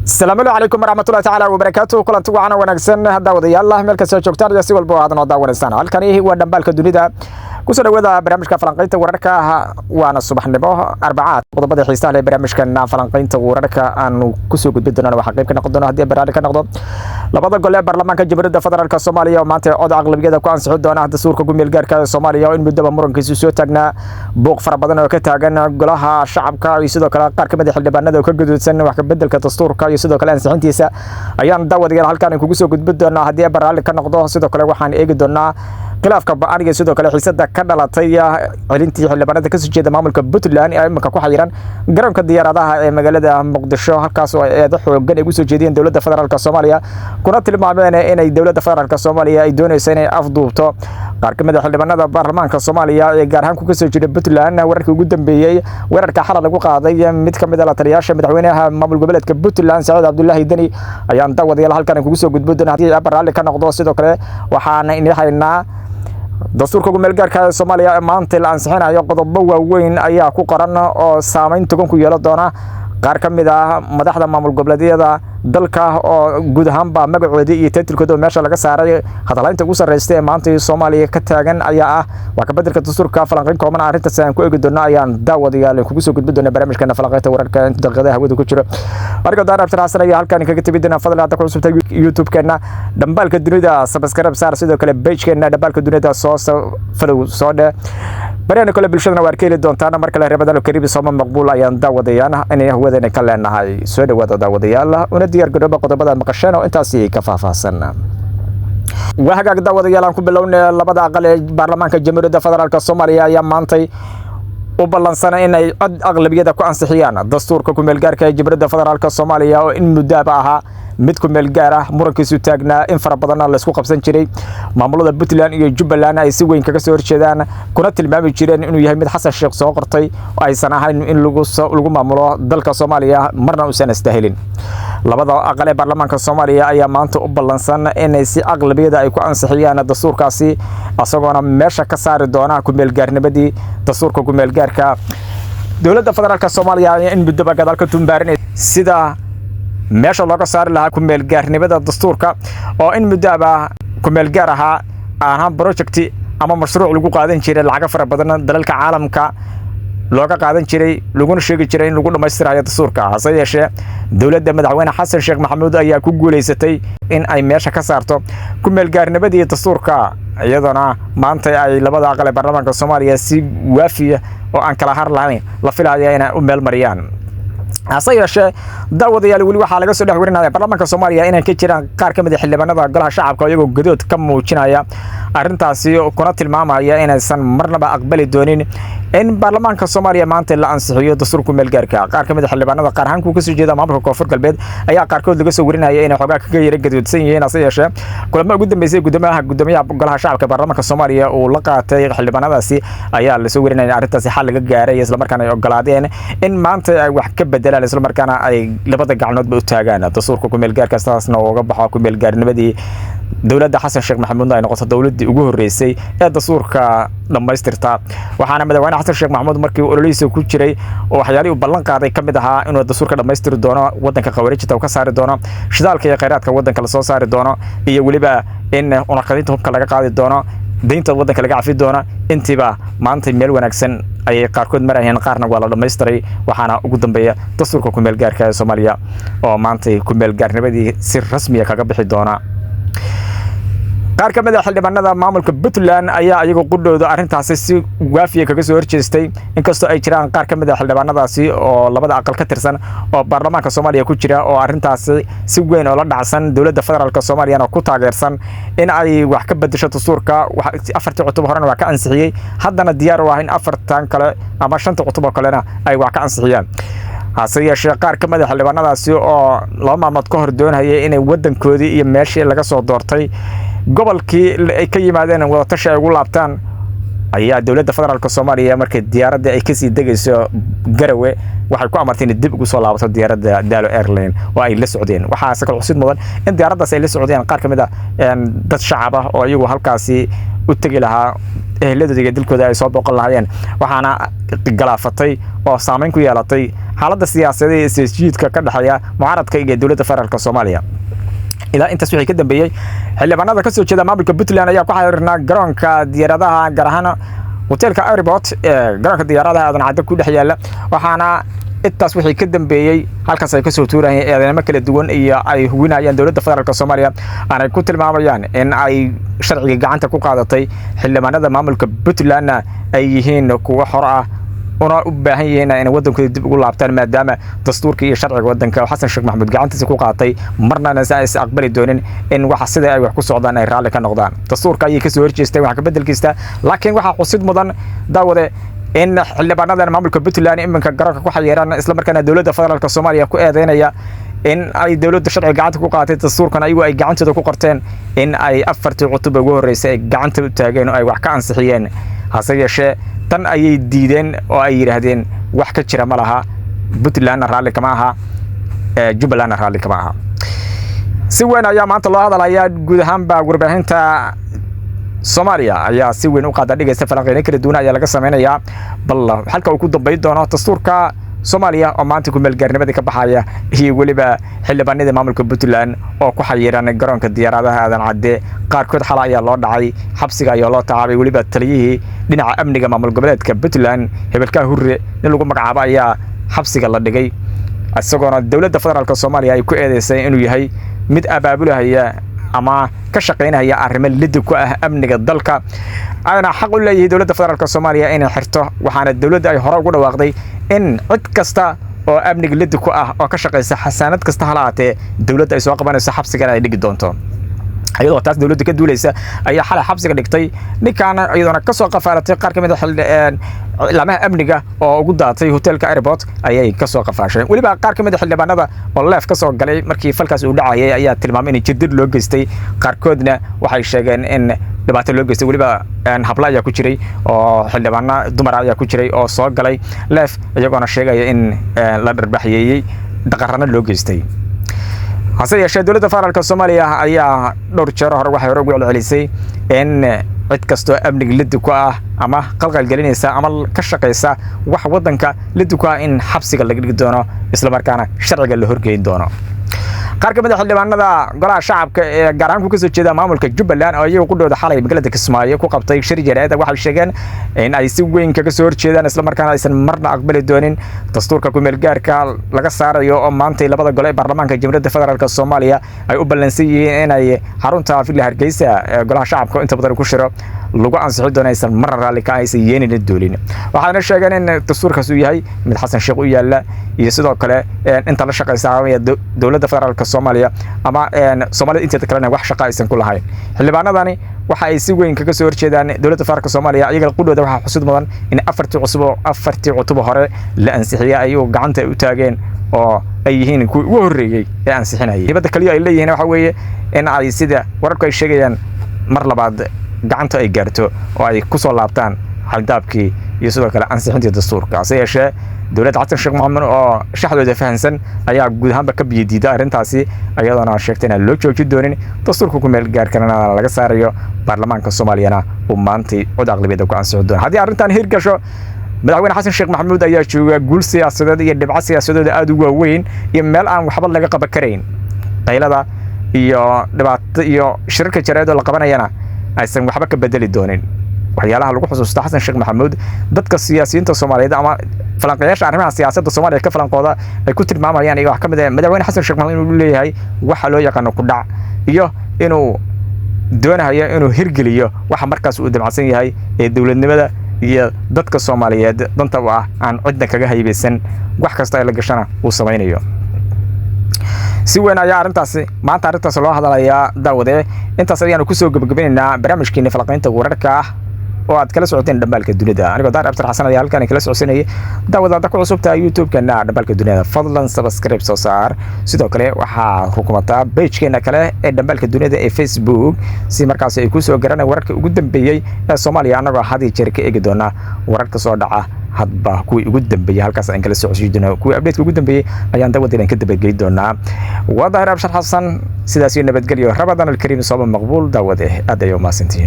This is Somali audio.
السلام عليكم ورحمة الله تعالى وبركاته. كلنتي waxaan wanaagsan hadda wadayaal meel kasta joogtaan iyo si walba aad noo daawanaysan. Halkani waa dambaalka dunida ku soo dhawaada barnaamijka falanqaynta wararka waana subaxnimo Arbacad. Qodobada xiisaha leh barnaamijkan falanqaynta wararka aanu ku soo gudbin doonaa waxa qayb ka noqon doona hadii barnaamij ka noqdo labada gole ee baarlamaanka Jamhuuriyadda Federaalka Soomaaliya oo maanta cod aqlabiyada ku ansixin doona dastuurka gumeel gaarka Soomaaliya oo in muddo murankiisu soo taagnaa buuq fara badan oo ka taagan golaha shacabka iyo sidoo kale qaar ka mid ah xildhibaanada oo ka gududsan wax ka bedelka dastuurka iyo sidoo kale ansixintiisa ayaan daawadayaal halkaan kugu soo gudbin doonaa hadii barnaamij ka noqdo sidoo kale waxaan eegi doonaa khilaafka ba'an iyo sidoo kale xiisada ka dhalatay cilintii xildhibaanada ka soo jeeda maamulka Puntland ee iminka ku xayiran garoonka diyaaradaha ee magaalada Muqdisho halkaas oo ay xooggan ay u soo jeediyeen dawladda federaalka Soomaaliya kuna tilmaameen inay dawladda federaalka Soomaaliya ay doonayso inay afduubto qaar ka mid ah xildhibaanada baarlamaanka Soomaaliya ee gaar ahaan ku soo jeeda Puntland wararkii ugu dambeeyay weerarka xalal lagu qaaday mid ka mid ah la taliyaasha madaxweynaha maamul goboleedka Puntland Saciid Cabdullaahi Dani ayaan daawadayaal halkaan kugu soo gudbin doonaa hadii barnaamij ka noqdo sidoo kale waxaan inahaynaa dastuurka gumeel gaarka Soomaaliya maanta la ansixinayo qodobo waaweyn ayaa ku qoran oo saameyn togan ku yeelan doona qaar ka mid ah madaxda maamul goboleedyada dalka oo guud ahaan ba magacoodii iyo titilkooda meesha laga saaray hadalaynta ugu sareystay ee maanta Soomaaliya ka taagan ayaa ah wax ka bedelka dastuurka falanqayn kooban arintaas aan ku eegi doona ayaan daawadayaal kugu soo gudbin doona barnaamijka falanqaynta wararka inta daqiiqada hawada ku jiro marka daarabtan xasanaya halkaan kaga tibidina fadlan aad ku cusubtay YouTube-keena dambaalka dunida subscribe saar sidoo kale page-keena dambaalka dunida soo follow soo dhe barnaamijka kale bulshadana waa arkay doontaan marka la reebada karibi Soomaal maqbuul ayaan daawadayaan inay hawada ka leenahay soo dhawaada daawadayaal una diyaar garooba qodobada maqasheen oo intaasi ka faahfaahsan waxaad daawadayaal aan ku bilownay labada aqal ee baarlamaanka Jamhuuriyadda Federaalka Soomaaliya ayaa maantay u ballansanay inay cod aqlabiyada ku ansixiyaan dastuurka ku meel gaarka ee Jamhuuriyadda Federaalka Soomaaliya oo in muddo ahaa mid ku meel gaar ah murankiisu taagnaa in fara badan la isku qabsan jiray maamulada Puntland iyo Jubbaland ay si weyn kaga soo horjeedaan kuna tilmaami jireen inuu yahay mid Xasan Sheekh soo qortay oo aysan ahayn in lagu maamulo dalka Soomaaliya marna uu san istaahilin labada aqal ee baarlamaanka Soomaaliya ayaa maanta u ballansan inay si aqlabiyada ay ku ansixiyaan dastuurkaasi asagoona meesha ka saari doona ku meel gaarnimadii dastuurka ku meel gaarka dawladda federaalka Soomaaliya in muddo gadaal ka tumbaarin sida meesha looga saari lahaa ku meel gaarnimada dastuurka oo in muddo ku meel gaar ahaan project ama mashruuc lagu qaadan jiray lacag fara badan dalalka caalamka looga qaadan jiray laguna sheegi jiray in lagu dhameystirayo dastuurka hase yeeshee dawladda madaxweyne Xasan Sheekh Maxamuud ayaa ku guuleysatay in ay meesha ka saarto ku meel gaarnimadii dastuurka iyadana maanta ay labada aqal ee baarlamaanka Soomaaliya si waafiya oo aan kala har lahayn la filayo inay u meel mariyaan hase yeeshee daawadayaal wali waxa laga soo dhaxwarinaya baarlamaanka Soomaaliya inay ka jiraan qaar ka mid ah xildhibaanada golaha shacabka iyagoo gadood ka muujinaya arintaasi oo kuna tilmaamaya inaysan marnaba aqbali doonin in baarlamaanka Soomaaliya maanta la ansixiyo dastuurka meel gaarka qaar ka mid ah xildhibaanada qaar ahaan ku soo jeeda maamulka Koonfur Galbeed ayaa qaarkood laga soo warinaya inay xogaa kaga yara gadoodsan yihiin hase yeeshee kulamo ugu dambeysay gudoomiyaha golaha shacabka baarlamaanka Soomaaliya oo la qaatay xildhibaanadaasi ayaa la soo warinaya arintaasi xal laga gaaray isla markaana ay ogolaadeen in maanta ay wax ka bedelaan isla markaana ay labada gacnood u taagaan dastuurka ku meel gaarka taasna uga baxo ku meel gaarnimadii dawladda Xasan Sheekh Maxamuud ay noqotay dawladii ugu horeysay ee dastuurka dhameystirta waxaana madaxweyne Xasan Sheekh Maxamuud markii uu ololihiisa ku jiray oo waxyaalo u ballan qaaday kamid ahaa inuu dastuurka dhameystiri doono wadanka qawaariijta uu ka saari doono shidaalka iyo kheyraadka wadanka la soo saari doono iyo waliba in unaqadinta hubka laga qaadi doono deynta wadanka laga cafi doono intiba maanta meel wanaagsan ay qaarkood marayeen qaarna waa la dhameystiray waxaana ugu dambeeya dastuurka ku meel gaarka ee Soomaaliya oo maanta ku meel gaarnimadii si rasmi ah kaga bixi doona qaar ka mid ah xildhibaanada maamulka Puntland ayaa ayagu qudhooda arintaasi si waafiya kaga soo horjeestay inkastoo ay jiraan qaar ka mid ah xildhibaanadaasi oo labada aqal ka tirsan oo baarlamaanka Soomaaliya ku jira oo arintaasi si weyn oo la dhacsan dawladda federaalka Soomaaliya oo ku taageersan in ay wax ka bedesho dastuurka afartii cutub horena waa ka ansixiyay haddana diyaar u ah in afartan kale ama shanta cutub kalena ay wax ka ansixiyaan hase yeeshee qaar ka mid ah xildhibaanadaasi oo laba maalmood ka hor doonayay inay wadankoodii iyo meeshii laga soo doortay gobolkii ay ka yimaadeen wada tashi ay ugu laabtaan ayaa dawladda federaalka Soomaaliya markay diyaaradda ay ka sii degayso Garowe waxay ku amartay in dib ugu soo laabato diyaaradda Dalo Airline oo ay la socdeen waxa asal xusid mudan in diyaaraddaas ay la socdeen qaar ka mid ah dad shacab ah oo iyagu halkaasi u tagi lahaa ehladooda dilkooda ay soo boqol lahaayeen waxaana galaafatay oo saameyn ku yeelatay xaaladda siyaasadeed ee isjiidka ka dhaxeeya mucaaradka iyo dowladda federaalka Soomaaliya ilaa intaas wixii ka dambeeyay xildhibaanada ka soo jeeda maamulka Puntland ayaa ku xiriirnaa garoonka diyaaradaha gaar ahaan hotelka airport garoonka diyaaradaha aadan cadda ku dhex yaala waxaana intaas wixii ka dambeeyay halkaas ay ka soo tuurayeen eedaynimo kala duwan iyo ay hubinayaan dowladda federaalka Soomaaliya aanay ku tilmaamayaan in ay sharciga gacanta ku qaadatay xildhibaanada maamulka Puntland ay yihiin kuwa xor ah una u baahan yihiin in wadankooda dib ugu laabtaan maadaama dastuurka iyo sharciga wadanka Xasan Sheekh Maxamuud gacantiisa ku qaatay marna ay aqbali doonin in waxa sida ay wax ku socdaan ay raali ka noqdaan dastuurka ay ka soo horjeestay wax ka bedelkiista laakiin waxa xusid mudan daawade in xildhibaanada maamulka Puntland iminka garoonka ku xayeeraan isla markaana dowladda federaalka Soomaaliya ku eedeynaya in ay dowladda sharciga gacanta ku qaatay dastuurkan ayagu ay gacantooda ku qorteen in ay afartii cutub ugu horeysay ay gacanta u taageen oo ay wax ka ansixiyeen hase yeeshee tan ayay diideen oo ay yiraahdeen wax ka jira ma laha Puntland raali kama aha Jubbaland raali kama aha si weyn ayaa maanta loo hadalaya guud ahaan ba warbaahinta Soomaaliya ayaa si weyn u qaada dhigaysta falanqeyn kala duwan ayaa laga sameeyaa bal halka uu ku dambeyn doono dastuurka Soomaaliya oo maanta ku meel gaarnimada ka baxaya iyo waliba xildhibaanada maamulka Puntland oo ku xayiran garoonka diyaaradaha aadan cadde qaarkood xal ayaa loo dhacay xabsiga ayaa loo taabay waliba taliyihii dhinaca amniga maamul goboleedka Puntland hebelka hurre in lagu magacaabo ayaa xabsiga la dhigay isagoona dowladda federaalka Soomaaliya ay ku eedeysay inuu yahay mid abaabulaya ama ka shaqeynaya arrimo lidib ku ah amniga dalka ayna xaq u leeyahay dowladda federaalka Soomaaliya inay xirto waxaana dowladda ay hore ugu dhawaaqday in cid kasta oo amniga lidib ku ah oo ka shaqeysa xasaanad kasta halaatee dowladda ay soo qabanayso xabsiga ay dhigi doonto ayadoo taas dowladda ka duulaysa ayaa xalay xabsiga dhigtay ninkaan iyadoo ka soo qafaalatay qaar kamid ah lamaha amniga oo ugu daatay hotelka airport ayay ka soo qafaasheen waliba qaar kamid ah xildhibaanada oo leef ka soo galay markii falkaas uu dhacayay ayaa tilmaamay in jirdid loo geystay qaarkoodna waxay sheegeen in dhibaato loo geystay waliba habla ayaa ku jiray oo xildhibaano dumar ayaa ku jiray oo soo galay leef iyagoona sheegaya in la dharbaxyeeyay daqarana loo geystay hase yeeshee dowladda federaalka Soomaaliya ayaa dhowr jeer hore waxay hore ugu celcelisay in cid kastoo amniga lidib ku ah ama qalqal gelinaysa ama ka shaqeysa wax wadanka lidib ku ah in xabsiga laga dhigi doono isla markaana sharciga la horgeyn doono qaar kamid ah xildhibaanada golaha shacabka ee gaar ahaan ku soo jeeda maamulka Jubbaland oo iyagu ku dhowda xalay magaalada Kismaayo ku qabtay shir jareed waxay sheegeen in ay si weyn kaga soo horjeedaan isla markaana aysan marna aqbali doonin dastuurka ku meel gaarka laga saarayo oo maanta labada gole ee baarlamaanka Jamhuuriyadda Federaalka Soomaaliya ay u ballansan yihiin in ay xarunta Villa Hargeysa ee golaha shacabka inta badan ku shiro lagu ansixin doono aysan marna raali ka aysan yeelin doolin waxaana sheegeen in dastuurkaas uu yahay mid Xasan Sheekh u yaala iyo sidoo kale inta la shaqeysa dowladda federaalka Soomaaliya ama Soomaalida inta kale wax shaqo aysan ku lahayn xildhibaanadani waxa ay si weyn kaga soo horjeedaan dowladda federaalka Soomaaliya iyaga qudooda waxa xusid mudan in afartii cutub hore la ansixiyay ayuu gacanta u taageen oo ay yihiin kuwa ugu horeeyay ee ansixinayay dibadda kaliya ay leeyihiin waxa weeye in ay sida wararku ay sheegayaan mar labaad gacanta ay gaarto oo ay ku soo laabtaan xaldaabkii iyo sidoo kale ansixintii dastuurka se yeeshee dowladda Xasan Sheekh Maxamuud oo shaxdooda fahansan ayaa guud ahaanba ka biyadiida arrintaasi ayadoona sheegtay in loo joojin doonin dastuurka ku meel gaarkana laga saarayo baarlamaanka Soomaaliyana uu maantay cod aqlabiyada ku ansixin doono haddii arrintan hirgasho madaxweyne Xasan Sheekh Maxamuud ayaa jooga guul siyaasadeed iyo dhibco siyaasadeed aad u waaweyn iyo meel aan waxba laga qaban kareyn qaylada iyo dhibaato iyo shirarka jareed oo la qabanayana aysan waxba ka bedeli doonin waxyaalaha lagu xusuusto Xasan Sheekh Maxamuud dadka siyaasiyiinta Soomaaliyeed ama falanqeeyaasha arrimaha siyaasadda Soomaaliya ka falanqooda ay ku tilmaamayaan iyaga wax kamid ah madaxweyne Xasan Sheekh Maxamuud inuu leeyahay waxa loo yaqaan ku dhac iyo inuu doonayo inuu hirgeliyo waxa markaas uu damacsan yahay ee dawladnimada iyo dadka Soomaaliyeed danta u ah aan cidna kaga haybeysan wax kasta ay la gashana uu samaynayo si weyn ayaa arrintaas loo hadalayaa daawade intaas ayaanu ku soo gabagabeynaa barnaamijkeena falanqaynta wararka oo aad kala socoteen dhambalka dunida anigoo daar abtar xasan ayaa halkan kala socodsanayay daawada ku cusubta YouTube-kana dhambalka dunida fadlan subscribe soo saar sidoo kale waxa xukuumada page-keena kale ee dhambalka dunida ee Facebook si markaas ay ku soo garanay wararka ugu dambeeyay ee Soomaaliya anagoo hadii jeer ka eegi doona wararka soo dhaca hadba kuwii ugu dambeeyay halkaas aan kala socodsiino kuwii update ugu dambeeyay ayaan daawada ka dabageey doonaa waa daar abtar xasan sidaas iyo nabadgelyo Ramadan al-Kareem soo maqbuul daawade aad ayuu maasantiin